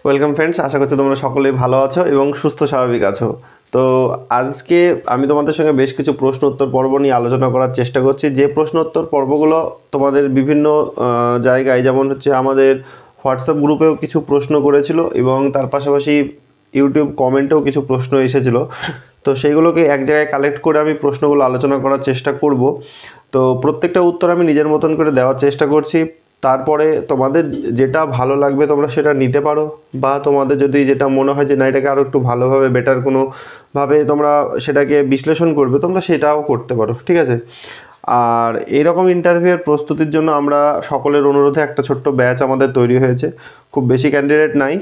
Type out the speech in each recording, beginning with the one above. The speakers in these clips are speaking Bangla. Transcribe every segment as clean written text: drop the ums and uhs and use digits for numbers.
ওয়েলকাম ফ্রেন্ডস, আশা করছি তোমরা সকলেই ভালো আছো এবং সুস্থ স্বাভাবিক আছো। তো আজকে আমি তোমাদের সঙ্গে বেশ কিছু প্রশ্ন উত্তর পর্ব নিয়ে আলোচনা করার চেষ্টা করছি। যে প্রশ্ন উত্তর পর্বগুলো তোমাদের বিভিন্ন জায়গায়, যেমন হচ্ছে আমাদের হোয়াটসঅ্যাপ গ্রুপেও কিছু প্রশ্ন করেছিল এবং তার পাশাপাশি ইউটিউব কমেন্টেও কিছু প্রশ্ন এসেছিলো। তো সেইগুলোকে এক জায়গায় কালেক্ট করে আমি প্রশ্নগুলো আলোচনা করার চেষ্টা করব। তো প্রত্যেকটা উত্তর আমি নিজের মতন করে দেওয়ার চেষ্টা করছি। তারপরে তোমাদের যেটা ভালো লাগবে তোমরা সেটা নিতে পারো, বা তোমাদের যদি যেটা মনে হয় যে না এটাকে আরও একটু ভালোভাবে বেটার কোনোভাবে তোমরা সেটাকে বিশ্লেষণ করবে, তোমরা সেটাও করতে পারো, ঠিক আছে। আর এইরকম ইন্টারভিউয়ের প্রস্তুতির জন্য আমরা সকলের অনুরোধে একটা ছোট্ট ব্যাচ আমাদের তৈরি হয়েছে। খুব বেশি ক্যান্ডিডেট নাই,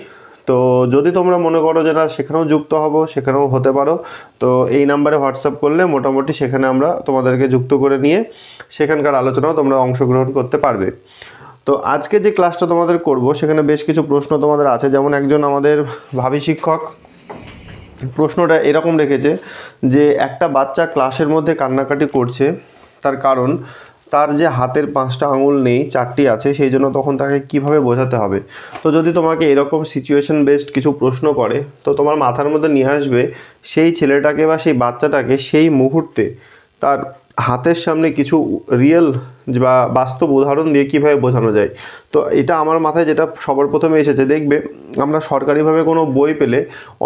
তো যদি তোমরা মনে করো যে না সেখানেও যুক্ত হব, সেখানেও হতে পারো। তো এই নাম্বারে হোয়াটসঅ্যাপ করলে মোটামুটি সেখানে আমরা তোমাদেরকে যুক্ত করে নিয়ে সেখানকার আলোচনাও তোমরা অংশগ্রহণ করতে পারবে। তো আজকে যে ক্লাসটা তোমাদের করব সেখানে বেশ কিছু প্রশ্ন তোমাদের আছে। যেমন একজন আমাদের ভাবী শিক্ষক প্রশ্নটা এরকম রেখেছে যে একটা বাচ্চা ক্লাসের মধ্যে কান্নাকাটি করছে, তার কারণ তার যে হাতের 5টা আঙুল নেই, 4টি আছে, সেই জন্য তখন তাকে কিভাবে বোঝাতে হবে। তো যদি তোমাকে এরকম সিচুয়েশন বেসড কিছু প্রশ্ন করে, তো তোমার মাথার মধ্যে নিয়ে আসবে সেই ছেলেটাকে বা সেই বাচ্চাটাকে সেই মুহূর্তে তার হাতের সামনে কিছু রিয়েল বা বাস্তব উদাহরণ দিয়ে কীভাবে বোঝানো যায়। তো এটা আমার মাথায় যেটা সবার প্রথমে এসেছে, দেখবে আমরা সরকারিভাবে কোনো বই পেলে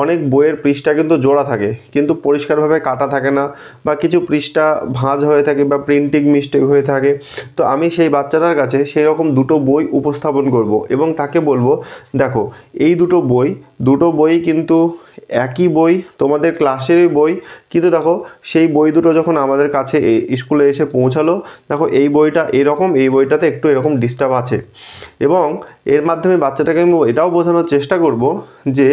অনেক বইয়ের পৃষ্ঠা কিন্তু জোড়া থাকে, কিন্তু পরিষ্কারভাবে কাটা থাকে না, বা কিছু পৃষ্ঠা ভাঁজ হয়ে থাকে বা প্রিন্টিং মিস্টেক হয়ে থাকে। তো আমি সেই বাচ্চাটার কাছে সেই রকম দুটো বই উপস্থাপন করব এবং তাকে বলবো, দেখো এই দুটো বই কিন্তু একই বই, তোমাদের ক্লাসেরই বই, কিন্তু দেখো সেই বই দুটো যখন আমাদের কাছে স্কুলে এসে পৌঁছালো, দেখো এই বইটা এরকম, এই বইটাতে একটু এরকম ডিস্টার্ব আছে। এবং এর মাধ্যমে বাচ্চাটাকে আমি এটাও বোঝানোর চেষ্টা করব যে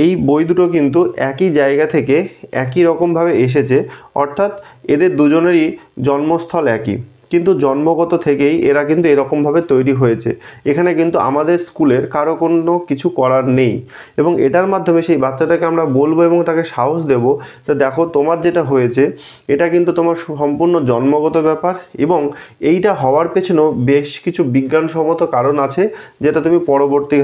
এই বই দুটো কিন্তু একই জায়গা থেকে একই রকমভাবে এসেছে, অর্থাৎ এদের দুজনেরই জন্মস্থল একই, কিন্তু জন্মগত থেকেই এরা কিন্তু এরকমভাবে তৈরি হয়েছে। এখানে কিন্তু আমাদের স্কুলের কারো কোনো কিছু করার নেই। এবং এটার মাধ্যমে সেই বাচ্চাটাকে আমরা বলবো এবং তাকে সাহস দেব যে দেখো তোমার যেটা হয়েছে এটা কিন্তু তোমার সম্পূর্ণ জন্মগত ব্যাপার, এবং এইটা হওয়ার পেছনেও বেশ কিছু বিজ্ঞানসম্মত কারণ আছে, যেটা তুমি পরবর্তী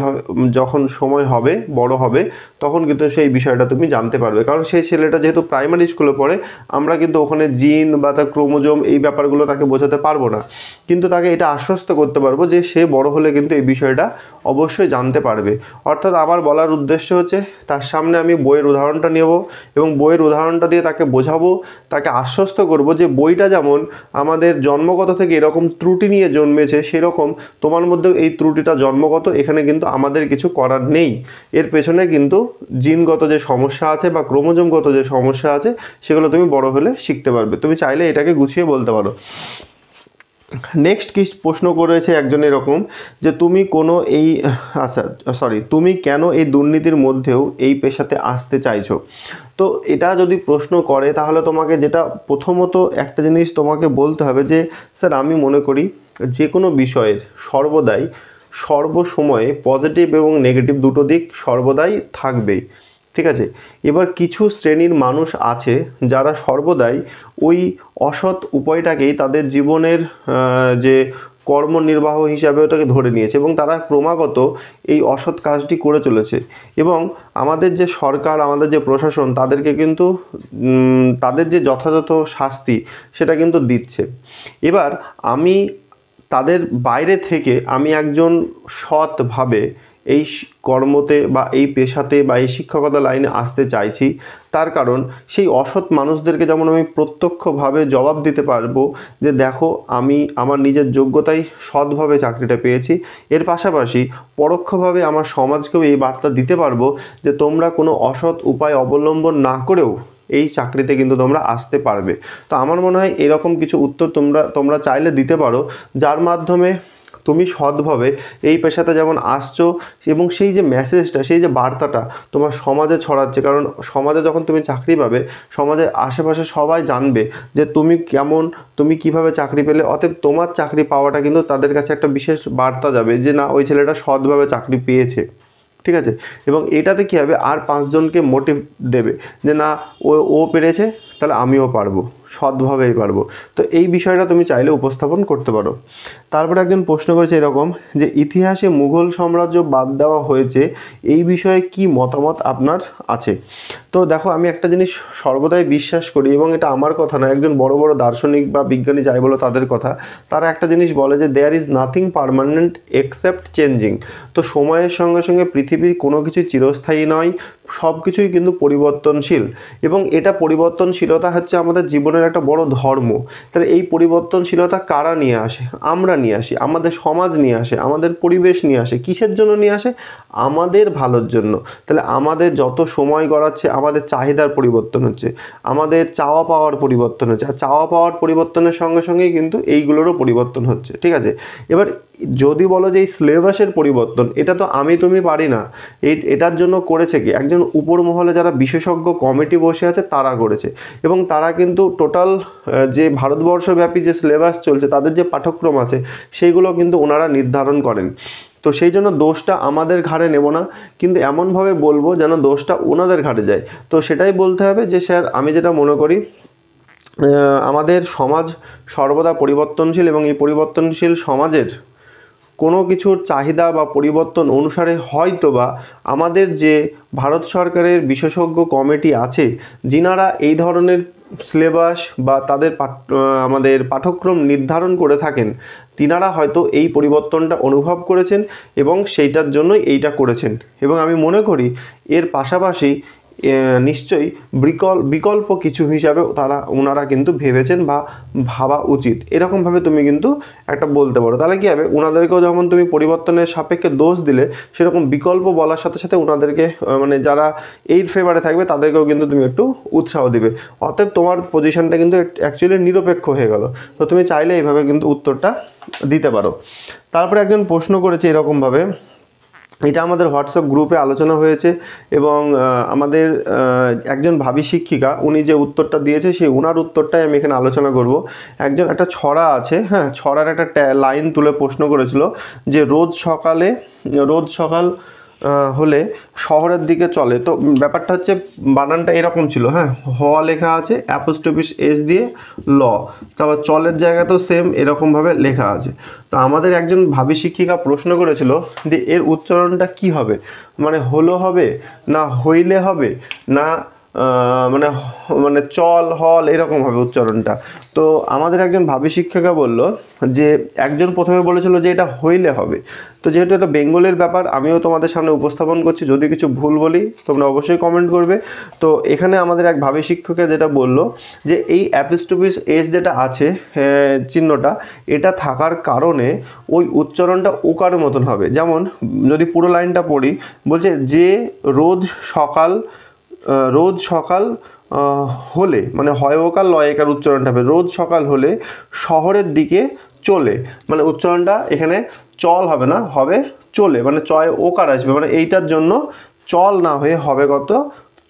যখন সময় হবে, বড় হবে, তখন কিন্তু সেই বিষয়টা তুমি জানতে পারবে। কারণ সেই ছেলেটা যেহেতু প্রাইমারি স্কুলে পড়ে, আমরা কিন্তু ওখানে জিন বা তার ক্রোমোজোম এই ব্যাপারগুলো তাকে বোঝাতে পারবো না, কিন্তু তাকে এটা আশ্বস্ত করতে পারবো যে সে বড় হলে কিন্তু এই বিষয়টা অবশ্যই জানতে পারবে। অর্থাৎ আমার বলার উদ্দেশ্য হচ্ছে তার সামনে আমি বইয়ের উদাহরণটা নেব এবং বইয়ের উদাহরণটা দিয়ে তাকে বোঝাবো, তাকে আশ্বস্ত করব যে বইটা যেমন আমাদের জন্মগত থেকে এরকম ত্রুটি নিয়ে জন্মেছে, সেরকম তোমার মধ্যেও এই ত্রুটিটা জন্মগত, এখানে কিন্তু আমাদের কিছু করার নেই। এর পেছনে কিন্তু জিনগত যে সমস্যা আছে বা ক্রোমোজোমগত যে সমস্যা আছে সেগুলো তুমি বড় হলে শিখতে পারবে। তুমি চাইলে এটাকে গুছিয়ে বলতে পারো। নেক্সট কি প্রশ্ন করেছে একজন এরকম যে তুমি তুমি কেন এই দুর্নীতির মধ্যেও এই পেশাতে আসতে চাইছো। তো এটা যদি প্রশ্ন করে তাহলে তোমাকে যেটা প্রথমত একটা জিনিস তোমাকে বলতে হবে যে স্যার আমি মনে করি যে কোনো বিষয়ের সর্বসময়ে পজিটিভ এবং নেগেটিভ দুটো দিক সর্বদাই থাকবেই, ঠিক আছে। এবার কিছু শ্রেণীর মানুষ আছে যারা সর্বদাই ওই অসৎ উপায়টাকেই তাদের জীবনের যে কর্মনির্বাহ হিসাবে ওটাকে ধরে নিয়েছে এবং তারা ক্রমাগত এই অসৎ কাজটি করে চলেছে। এবং আমাদের যে সরকার, আমাদের যে প্রশাসন তাদেরকে কিন্তু তাদের যে যথাযথ শাস্তি সেটা কিন্তু দিচ্ছে। এবার আমি তাদের বাইরে থেকে আমি একজন সৎভাবে এই কর্মতে বা এই পেশাতে বা এই শিক্ষকতা লাইনে আসতে চাইছি, তার কারণ সেই অসৎ মানুষদেরকে যেমন আমি প্রত্যক্ষভাবে জবাব দিতে পারবো যে দেখো আমি আমার নিজের যোগ্যতায় সৎভাবে চাকরিটা পেয়েছি, এর পাশাপাশি পরোক্ষভাবে আমার সমাজকেও এই বার্তা দিতে পারবো যে তোমরা কোনো অসৎ উপায় অবলম্বন না করেও এই চাকরিতে কিন্তু তোমরা আসতে পারবে। তো আমার মনে হয় এরকম কিছু উত্তর তোমরা চাইলে দিতে পারো, যার মাধ্যমে তুমি সৎভাবে এই পেশাতে যেমন আসছো এবং সেই যে মেসেজটা, সেই যে বার্তাটা তোমার সমাজে ছড়াচ্ছে। কারণ সমাজে যখন তুমি চাকরি পাবে, সমাজের আশেপাশে সবাই জানবে যে তুমি কেমন, তুমি কিভাবে চাকরি পেলে, অতএব তোমার চাকরি পাওয়াটা কিন্তু তাদের কাছে একটা বিশেষ বার্তা যাবে যে না ওই ছেলেটা সৎভাবে চাকরি পেয়েছে, ঠিক আছে। এবং এটাতে কী হবে, আর 5 জনকে মোটিভ দেবে যে না ও পেরেছে, তাহলে আমিও পারবো, সৎভাবেই পারবো। তো এই বিষয়টা তুমি চাইলে উপস্থাপন করতে পারো। তারপরে একজন প্রশ্ন করেছে এরকম যে ইতিহাসে মুঘল সাম্রাজ্য বাদ দেওয়া হয়েছে, এই বিষয়ে কি মতামত আপনার আছে? তো দেখো, আমি একটা জিনিস সর্বদাই বিশ্বাস করি, এবং এটা আমার কথা না, একজন বড় বড় দার্শনিক বা বিজ্ঞানী যাই বলো তাদের কথা। তারা একটা জিনিস বলে যে there is nothing permanent except changing. তো সময়ের সঙ্গে সঙ্গে পৃথিবীর কোনো কিছু চিরস্থায়ী নয়, সব কিছুই কিন্তু পরিবর্তনশীল, এবং এটা পরিবর্তনশীলতা হচ্ছে আমাদের জীবনের একটা বড় ধর্ম। তাহলে এই পরিবর্তনশীলতা কারা নিয়ে আসে? আমরা নিয়ে আসি, আমাদের সমাজ নিয়ে আসে, আমাদের পরিবেশ নিয়ে আসে। কিসের জন্য নিয়ে আসে? আমাদের ভালোর জন্য। তাহলে আমাদের যত সময় গড়াচ্ছে আমাদের চাহিদার পরিবর্তন হচ্ছে, আমাদের চাওয়া পাওয়ার পরিবর্তন হচ্ছে, আর চাওয়া পাওয়ার পরিবর্তনের সঙ্গে সঙ্গেই কিন্তু এইগুলোরও পরিবর্তন হচ্ছে, ঠিক আছে? এবার যদি বলো যে এই সিলেবাসের পরিবর্তন, এটা তো আমি তুমি পারি না, এটার জন্য করেছে কি একজন উপর মহলে যারা বিশেষজ্ঞ কমিটি বসে আছে তারা করেছে, এবং তারা কিন্তু টোটাল যে ভারতবর্ষব্যাপী যে সিলেবাস চলছে, তাদের যে পাঠ্যক্রম আছে সেইগুলো কিন্তু ওনারা নির্ধারণ করেন। তো সেই জন্য দোষটা আমাদের ঘাড়ে নেব না, কিন্তু এমনভাবে বলবো যেন দোষটা ওনাদের ঘাড়ে যায়। তো সেটাই বলতে হবে যে স্যার, আমি যেটা মনে করি আমাদের সমাজ সর্বদা পরিবর্তনশীল, এবং এই পরিবর্তনশীল সমাজের কোনো কিছুর চাহিদা বা পরিবর্তন অনুসারে হয়তোবা আমাদের যে ভারত সরকারের বিশেষজ্ঞ কমিটি আছে, যিনারা এই ধরনের সিলেবাস বা তাদের আমাদের পাঠ্যক্রম নির্ধারণ করে থাকেন, তিনারা হয়তো এই পরিবর্তনটা অনুভব করেছেন এবং সেইটার জন্যই এইটা করেছেন। এবং আমি মনে করি এর পাশাপাশি নিশ্চয়ই বিকল্প কিছু হিসাবে ওনারা কিন্তু ভেবেছেন বা ভাবা উচিত, এরকমভাবে তুমি কিন্তু একটা বলতে পারো। তাহলে কী হবে, ওনাদেরকেও যখন তুমি পরিবর্তনের সাপেক্ষে দোষ দিলে, সেরকম বিকল্প বলার সাথে সাথে ওনাদেরকে মানে যারা এই ফেভারে থাকবে তাদেরকেও কিন্তু তুমি একটু উৎসাহ দিবে। অতএব তোমার পজিশনটা কিন্তু অ্যাকচুয়ালি নিরপেক্ষ হয়ে গেল। তো তুমি চাইলে এইভাবে কিন্তু উত্তরটা দিতে পারো। তারপরে একজন প্রশ্ন করেছে এরকমভাবে, এটা আমাদের হোয়াটসঅ্যাপ গ্রুপে আলোচনা হয়েছে, এবং আমাদের একজন ভাবী শিক্ষিকা উনি যে উত্তরটা দিয়েছে সেই ওনার উত্তরটাই আমি এখানে আলোচনা করব। একটা ছড়া আছে, হ্যাঁ, ছড়ার একটা লাইন তুলে প্রশ্ন করেছিল যে রোজ সকাল হলে শহরের দিকে চলে। তো ব্যাপারটা হচ্ছে বানানটা এরকম ছিল, হ্যাঁ, হ লেখা আছে অ্যাপোস্ট্রফি এস দিয়ে ল, তারপর চলের জায়গাতেও সেম এরকমভাবে লেখা আছে। তো আমাদের একজন ভাবী শিক্ষিকা প্রশ্ন করেছিল যে এর উচ্চারণটা কি হবে, মানে হলো হবে না হইলে হবে না মানে চল হল এরকম হবে উচ্চারণটা। তো আমাদের একজন ভাবী শিক্ষিকা বলল যে একজন প্রথমে বলেছিল যে এটা হইলে হবে। তো যেহেতু এটা বেঙ্গলের ব্যাপার, আমিও তোমাদের সামনে উপস্থাপন করছি, যদি কিছু ভুল বলি তোমরা অবশ্যই কমেন্ট করবে। তো এখানে আমাদের এক ভাবী শিক্ষকে যেটা বললো যে এই অ্যাপোস্ট্রফি এস যেটা আছে চিহ্নটা, এটা থাকার কারণে ওই উচ্চারণটা ওকার মতন হবে। যেমন যদি পুরো লাইনটা পড়ি, বলছে যে রোজ সকাল হলে, মানে হয়কাল লয়কার উচ্চারণটা হবে, রোজ সকাল হলে শহরের দিকে চলে, মানে উচ্চারণটা এখানে চল হবে না, হবে চলে, মানে চয় ওকার আসবে, মানে এইটার জন্য চল না হয়ে হবে কত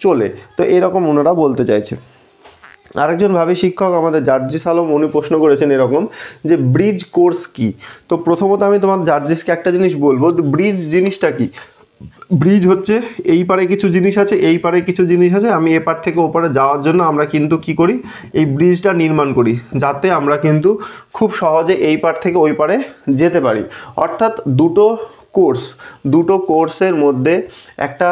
চলে। তো এরকম ওনারা বলতে চাইছে। আরেকজন ভাবী শিক্ষক আমাদের জার্জিস আলম, উনি প্রশ্ন করেছেন এরকম যে ব্রিজ কোর্স কি। তো প্রথমত আমি তোমার জার্জিসকে একটা জিনিস বলবো, ব্রিজ জিনিসটা কি। ব্রিজ হচ্ছে এই পারে কিছু জিনিস আছে, এই পারে কিছু জিনিস আছে, আমি এপার থেকে ওপারে যাওয়ার জন্য আমরা কিন্তু কি করি, এই ব্রিজটা নির্মাণ করি, যাতে আমরা কিন্তু খুব সহজে এই পার থেকে ওই পারে যেতে পারি। অর্থাৎ দুটো কোর্সের মধ্যে একটা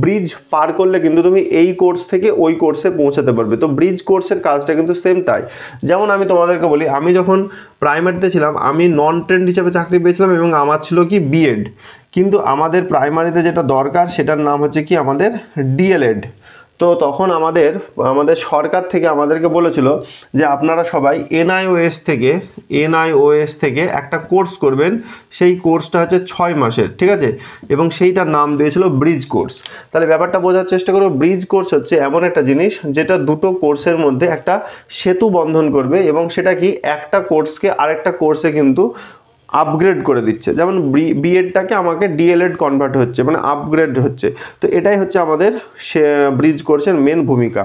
ব্রিজ পার করলে কিন্তু তুমি এই কোর্স থেকে ওই কোর্সে পৌঁছাতে পারবে। তো ব্রিজ কোর্সের কাজটা কিন্তু সেম তাই। যেমন আমি তোমাদেরকে বলি, আমি যখন প্রাইমারিতে ছিলাম আমি নন ট্রেন্ড হিসাবে চাকরি পেয়েছিলাম, এবং আমার ছিল কি বিএড, কিন্তু আমাদের প্রাইমারিতে যেটা দরকার সেটার নাম হচ্ছে কি আমাদের ডিএলএড। তো তখন আমাদের সরকার থেকে আমাদেরকে বলেছিল যে আপনারা সবাই এনআইওএস থেকে একটা কোর্স করবেন, সেই কোর্সটা হচ্ছে 6 মাসের, ঠিক আছে, এবং সেইটার নাম দিয়েছিল ব্রিজ কোর্স। তাহলে ব্যাপারটা বোঝার চেষ্টা করো, ব্রিজ কোর্স হচ্ছে এমন একটা জিনিস যেটা দুটো কোর্সের মধ্যে একটা সেতু বন্ধন করবে, এবং সেটা কি একটা কোর্সকে আরেকটা কোর্সে কিন্তু আপগ্রেড করে দিচ্ছে। যেমন বিএডটাকে আমাকে ডিএলএড কনভার্ট হচ্ছে, মানে আপগ্রেড হচ্ছে। তো এটাই হচ্ছে আমাদের ব্রিজ কোর্সের মেন ভূমিকা।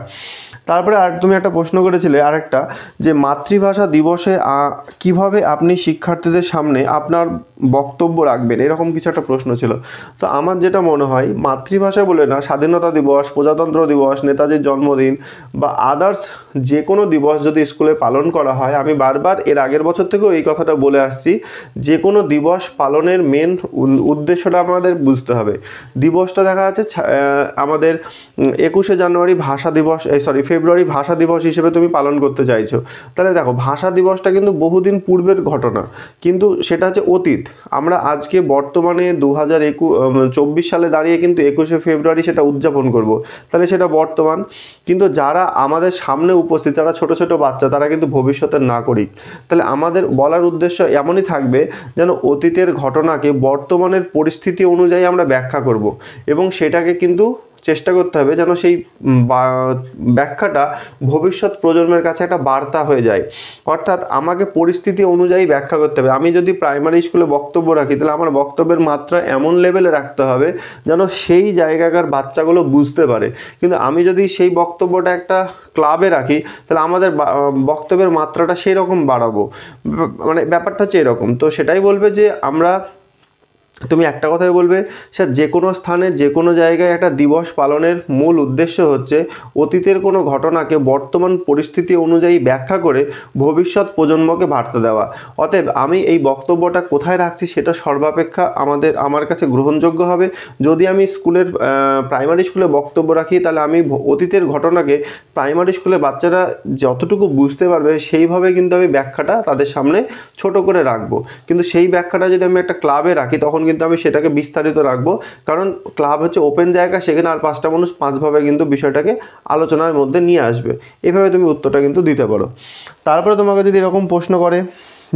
তারপরে আর তুমি একটা প্রশ্ন করেছিলে আরেকটা, যে মাতৃভাষা দিবসে কিভাবে আপনি শিক্ষার্থীদের সামনে আপনার বক্তব্য রাখবেন, এরকম কিছু একটা প্রশ্ন ছিল। তো আমার যেটা মনে হয়, মাতৃভাষা বলে না, স্বাধীনতা দিবস, প্রজাতন্ত্র দিবস, নেতাজির জন্মদিন বা আদার্স যে কোনো দিবস যদি স্কুলে পালন করা হয়, আমি বারবার এর আগের বছর থেকেও এই কথাটা বলে আসছি, যে কোনো দিবস পালনের মেন উদ্দেশ্যটা আমাদের বুঝতে হবে। দিবসটা দেখা যাচ্ছে আমাদের 21শে জানুয়ারি ভাষা দিবস, ফেব্রুয়ারি ভাষা দিবস হিসেবে তুমি পালন করতে চাইছো। তাহলে দেখো, ভাষা দিবসটা কিন্তু বহুদিন পূর্বের ঘটনা, কিন্তু সেটা হচ্ছে অতীত। আমরা আজকে বর্তমানে 2024 সালে দাঁড়িয়ে কিন্তু 21শে ফেব্রুয়ারি সেটা উদযাপন করব। তাহলে সেটা বর্তমান, কিন্তু যারা আমাদের সামনে উপস্থিত, যারা ছোট ছোট বাচ্চা, তারা কিন্তু ভবিষ্যতের নাগরিক। তাহলে আমাদের বলার উদ্দেশ্য এমনই থাকবে যেন অতীতের ঘটনাকে বর্তমানের পরিস্থিতি অনুযায়ী আমরা ব্যাখ্যা করব, এবং সেটাকে কিন্তু চেষ্টা করতে হবে যেন সেই ব্যাখ্যাটা ভবিষ্যৎ প্রজন্মের কাছে একটা বার্তা হয়ে যায়। অর্থাৎ আমাকে পরিস্থিতি অনুযায়ী ব্যাখ্যা করতে হবে। আমি যদি প্রাইমারি স্কুলে বক্তব্য রাখি, তাহলে আমার বক্তব্যের মাত্রা এমন লেভেলে রাখতে হবে যেন সেই জায়গাকার বাচ্চাগুলো বুঝতে পারে। কিন্তু আমি যদি সেই বক্তব্যটা একটা ক্লাবে রাখি, তাহলে আমাদের বক্তব্যের মাত্রাটা সেই রকম বাড়াবো, মানে ব্যাপারটা হচ্ছে এরকম। তো সেটাই বলবে যে তুমি একটা কথাই বলবে, স্যার যে কোনো স্থানে যে কোনো জায়গায় একটা দিবস পালনের মূল উদ্দেশ্য হচ্ছে অতীতের কোনো ঘটনাকে বর্তমান পরিস্থিতি অনুযায়ী ব্যাখ্যা করে ভবিষ্যৎ প্রজন্মকে বার্তা দেওয়া। অতএব আমি এই বক্তব্যটা কোথায় রাখছি সেটা সর্বাপেক্ষা আমার কাছে গ্রহণযোগ্য হবে। যদি আমি প্রাইমারি স্কুলে বক্তব্য রাখি, তাহলে আমি অতীতের ঘটনাকে প্রাইমারি স্কুলের বাচ্চারা যতটুকু বুঝতে পারবে সেইভাবে কিন্তু আমি ব্যাখ্যাটা তাদের সামনে ছোট করে রাখবো। কিন্তু সেই ব্যাখ্যাটা যদি আমি একটা ক্লাবে রাখি, তখন কিন্তু আমি সেটাকে বিস্তারিত রাখবো, কারণ ক্লাব হচ্ছে ওপেন জায়গা, সেখানে আর 5টা মানুষ 5ভাবে কিন্তু বিষয়টাকে আলোচনার মধ্যে নিয়ে আসবে। এভাবে তুমি উত্তরটা কিন্তু দিতে পারো। তারপরে তোমাকে যদি এরকম প্রশ্ন করে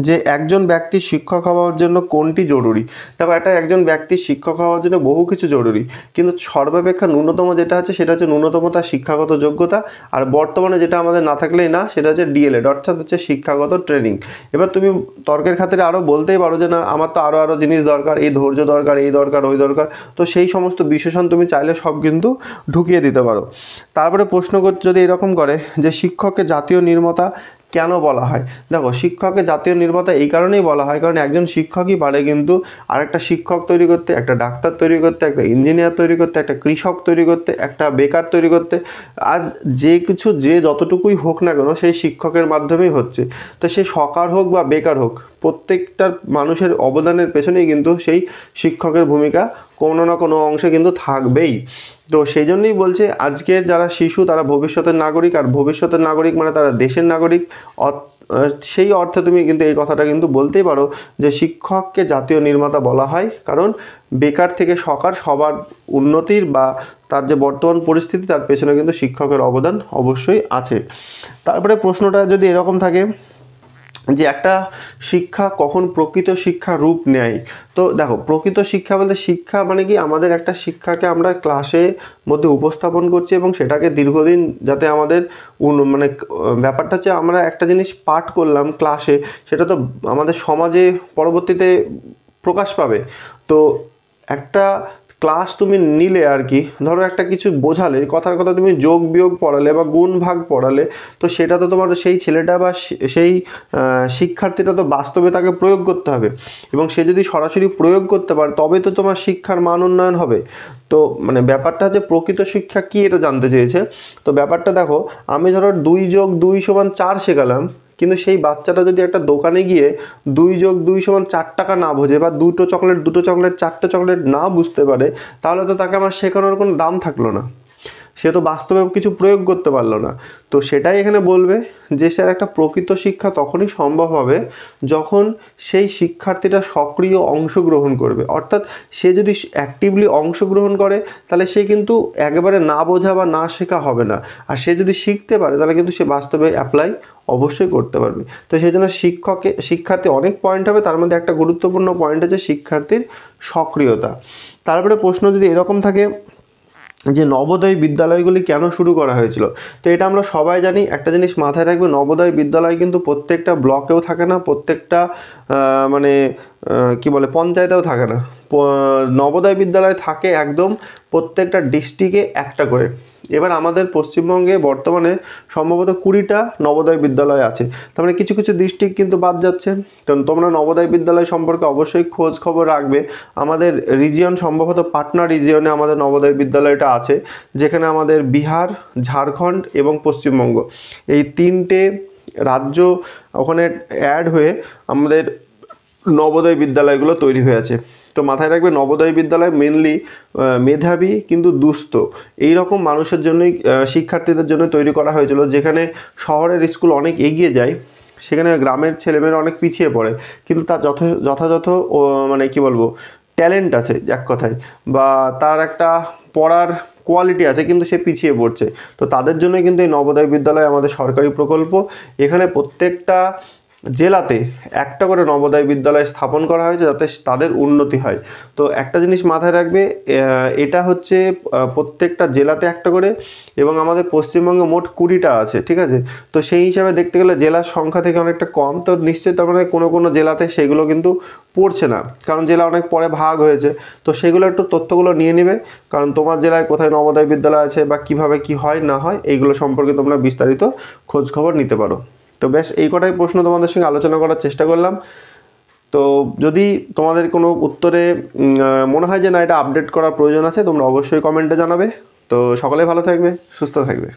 যে একজন ব্যক্তি শিক্ষক হওয়ার জন্য কোনটি জরুরি, তারপর একজন ব্যক্তি শিক্ষক হওয়ার জন্য বহু কিছু জরুরি, কিন্তু সর্বাপেক্ষা ন্যূনতম যেটা আছে সেটা হচ্ছে ন্যূনতম তার শিক্ষাগত যোগ্যতা। আর বর্তমানে যেটা আমাদের না থাকলেই না, সেটা হচ্ছে ডিএলএড, অর্থাৎ হচ্ছে শিক্ষাগত ট্রেনিং। এবার তুমি তর্কের খাতিরে আরও বলতেই পারো যে না, আমার তো আরও জিনিস দরকার, এই ধৈর্য দরকার, এই দরকার, ওই দরকার। তো সেই সমস্ত বিশেষণ তুমি চাইলে সব কিন্তু ঢুকিয়ে দিতে পারো। তারপরে প্রশ্ন যদি এরকম করে যে শিক্ষককে জাতীয় নির্মাতা কেন বলা হয়, দেখো, শিক্ষককে জাতীয় নির্মাতা এই কারণেই বলা হয় কারণ একজন শিক্ষকই পারে কিন্তু আরেকটা শিক্ষক তৈরি করতে, একটা ডাক্তার তৈরি করতে, একটা ইঞ্জিনিয়ার তৈরি করতে, একটা কৃষক তৈরি করতে, একটা বেকার তৈরি করতে। আজ যে যতটুকুই হোক না কেন, সেই শিক্ষকের মাধ্যমেই হচ্ছে। তো সে সকার হোক বা বেকার হোক, প্রত্যেকটা মানুষের অবদানের পেছনেই কিন্তু সেই শিক্ষকের ভূমিকা কোনো না কোনো অংশে কিন্তু থাকবেই। তো সেই জন্যই বলছে আজকের যারা শিশু তারা ভবিষ্যতের নাগরিক, আর ভবিষ্যতের নাগরিক মানে তারা দেশের নাগরিক। সেই অর্থে তুমি কিন্তু এই কথাটা কিন্তু বলতেই পারো যে শিক্ষককে জাতীয় নির্মাতা বলা হয়, কারণ বেকার থেকে সকার সবার উন্নতির বা তার যে বর্তমান পরিস্থিতি, তার পেছনে কিন্তু শিক্ষকের অবদান অবশ্যই আছে। তারপরে প্রশ্নটা যদি এরকম থাকে যে একটা শিক্ষা কখন প্রকৃত শিক্ষা রূপ নেয়, তো দেখো, প্রকৃত শিক্ষা বলতে শিক্ষা মানে কি, আমাদের একটা শিক্ষাকে আমরা ক্লাসের মধ্যে উপস্থাপন করছি এবং সেটাকে দীর্ঘদিন যাতে আমাদের মানে ব্যাপারটা হচ্ছে আমরা একটা জিনিস পাঠ করলাম ক্লাসে, সেটা তো আমাদের সমাজে পরবর্তীতে প্রকাশ পাবে। তো একটা ক্লাস তুমি নিলে আর কি, ধরো একটা কিছু বোঝালে, কথার কথা তুমি যোগ বিয়োগ পড়ালে বা গুণ ভাগ পড়ালে, তো সেটা তো তোমার সেই ছেলেটা বা সেই শিক্ষার্থীটা তো বাস্তবে তাকে প্রয়োগ করতে হবে, এবং সে যদি সরাসরি প্রয়োগ করতে পারে তবে তো তোমার শিক্ষার মান উন্নয়ন হবে। তো মানে ব্যাপারটা হচ্ছে প্রকৃত শিক্ষা কী, এটা জানতে চেয়েছে। তো ব্যাপারটা দেখো, আমি ধরো 2 + 2 = 4 শেখালাম, কিন্তু সেই বাচ্চাটা যদি একটা দোকানে গিয়ে 2 + 2 = 4 টাকা না বোঝে, বা দুটো চকলেট 4টে চকলেট না বুঝতে পারে, তাহলে তো তাকে আমার শেখানোর কোনো দাম থাকলো না, সে তো বাস্তবে কিছু প্রয়োগ করতে পারলো না। তো সেটাই এখানে বলবে যে স্যার একটা প্রকৃত শিক্ষা তখনই সম্ভব হবে যখন সেই শিক্ষার্থীটা সক্রিয় অংশগ্রহণ করবে। অর্থাৎ সে যদি অ্যাক্টিভলি অংশগ্রহণ করে, তাহলে সে কিন্তু একেবারে না বোঝা বা না শেখা হবে না। আর সে যদি শিখতে পারে, তাহলে কিন্তু সে বাস্তবে অ্যাপ্লাই অবশ্যই করতে পারবে। তো সেই জন্য শিক্ষার্থী অনেক পয়েন্ট হবে, তার মধ্যে একটা গুরুত্বপূর্ণ পয়েন্ট হচ্ছে শিক্ষার্থীর সক্রিয়তা। তারপরে প্রশ্ন যদি এরকম থাকে যে নবোদয় বিদ্যালয়গুলি কেন শুরু করা হয়েছিল, তো এটা আমরা সবাই জানি। একটা জিনিস মাথায় রাখবে, নবোদয় বিদ্যালয় কিন্তু প্রত্যেকটা ব্লকেও থাকে না, প্রত্যেকটা মানে কি বলে পঞ্চায়েতেও থাকে না। নবোদয় বিদ্যালয় থাকে একদম প্রত্যেকটা ডিস্ট্রিক্টে একটা করে। এবার আমাদের পশ্চিমবঙ্গে বর্তমানে সম্ভবত 20টা নবোদয় বিদ্যালয় আছে, তার মানে কিছু কিছু ডিস্ট্রিক্ট কিন্তু বাদ যাচ্ছে। তো তোমরা নবোদয় বিদ্যালয় সম্পর্কে অবশ্যই খোঁজ খবর রাখবে। আমাদের রিজিয়ন সম্ভবত পাটনা রিজিয়নে আমাদের নবোদয় বিদ্যালয়টা আছে, যেখানে আমাদের বিহার, ঝাড়খণ্ড এবং পশ্চিমবঙ্গ এই 3টে রাজ্য ওখানে অ্যাড হয়ে আমাদের নবোদয় বিদ্যালয়গুলো তৈরি হয়েছে। তো মাথায় রাখবে, নবোদয় বিদ্যালয় মেনলি মেধাবী কিন্তু দুস্থ এই রকম মানুষের জন্যই, শিক্ষার্থীদের জন্য তৈরি করা হয়েছিল। যেখানে শহরের স্কুল অনেক এগিয়ে যায়, সেখানে গ্রামের ছেলেমেয়েরা অনেক পিছিয়ে পড়ে, কিন্তু তার যথাযথ মানে কি বলবো, ট্যালেন্ট আছে এক কথায়, বা তার একটা পড়ার কোয়ালিটি আছে, কিন্তু সে পিছিয়ে পড়ছে। তো তাদের জন্যই কিন্তু এই নবোদয় বিদ্যালয় আমাদের সরকারি প্রকল্প। এখানে প্রত্যেকটা জেলাতে একটা করে নবোদয় বিদ্যালয় স্থাপন করা হয়েছে যাতে তাদের উন্নতি হয়। তো একটা জিনিস মাথায় রাখবে, এটা হচ্ছে প্রত্যেকটা জেলাতে একটা করে, এবং আমাদের পশ্চিমবঙ্গে মোট 20টা আছে, ঠিক আছে। তো সেই হিসাবে দেখতে গেলে জেলার সংখ্যা থেকে অনেকটা কম, তো নিশ্চয়ই তার মানে কোনো কোনো জেলাতে সেগুলো কিন্তু পড়ছে না, কারণ জেলা অনেক পরে ভাগ হয়েছে। তো সেগুলো একটু তথ্যগুলো নিয়ে নেবে, কারণ তোমার জেলায় কোথায় নবোদয় বিদ্যালয় আছে বা কিভাবে কি হয় না হয় এইগুলো সম্পর্কে তোমরা বিস্তারিত খোঁজ খবর নিতে পারো। তো বেশ, এই কটাই প্রশ্ন তোমাদের সঙ্গে আলোচনা করার চেষ্টা করলাম। তো যদি তোমাদের কোনো উত্তরে মনে হয় যে না এটা আপডেট করার প্রয়োজন আছে, তোমরা অবশ্যই কমেন্টে জানাবে। তো সকলে ভালো থাকবে, সুস্থ থাকবে।